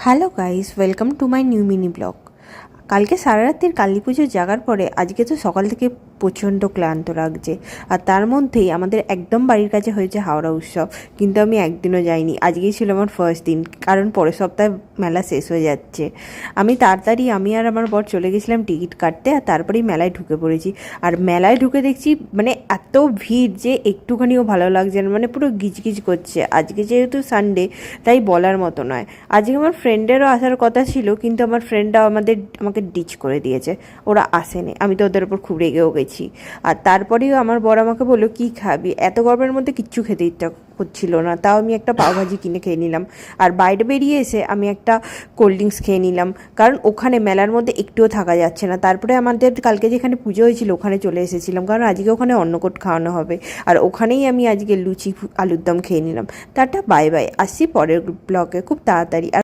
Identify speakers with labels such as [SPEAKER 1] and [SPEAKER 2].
[SPEAKER 1] Hello guys, welcome to my new mini blog. কালকে সারা রাত্রির কালী পুজো জাগার পরে আজকে তো সকাল থেকে প্রচণ্ড ক্লান্ত লাগছে। আর তার মধ্যেই আমাদের একদম বাড়ির কাছে হয়েছে হাওড়া উৎসব, কিন্তু আমি একদিনও যাইনি। আজকেই ছিল আমার ফার্স্ট দিন, কারণ পরের সপ্তাহে মেলা শেষ হয়ে যাচ্ছে। আমি তাড়াতাড়ি আমি আর আমার বর চলে গেছিলাম টিকিট কাটতে, আর তারপরেই মেলায় ঢুকে পড়েছি। আর মেলায় ঢুকে দেখছি মানে এত ভিড় যে একটুখানিও ভালো লাগছে না, মানে পুরো গিজগিজ করছে। আজকে যেহেতু সানডে, তাই বলার মতো নয়। আজকে আমার ফ্রেন্ডেরও আসার কথা ছিল, কিন্তু আমার ফ্রেন্ডরা আমাকে ডিচ করে দিয়েছে, ওরা আসেনি। আমি তো ওদের ওপর খুব রেগেও গেছি। আর তারপরেও আমার বর আমাকে বললো, কী খাবি? এত গরমের মধ্যে কিচ্ছু খেতে ইচ্ছা করছিল না, তাও আমি একটা পাওভাজি কিনে খেয়ে নিলাম। আর বাইরে বেরিয়ে এসে আমি একটা কোল্ড ড্রিঙ্কস খেয়ে নিলাম, কারণ ওখানে মেলার মধ্যে একটুও থাকা যাচ্ছে না। তারপরে আমাদের কালকে যেখানে পুজো হয়েছিল ওখানে চলে এসেছিলাম, কারণ আজকে ওখানে অন্নকূট খাওয়ানো হবে। আর ওখানেই আমি আজকে লুচি আলুর দম খেয়ে নিলাম। টাটা, বাই বাই, আসছি পরের ব্লগে খুব তাড়াতাড়ি।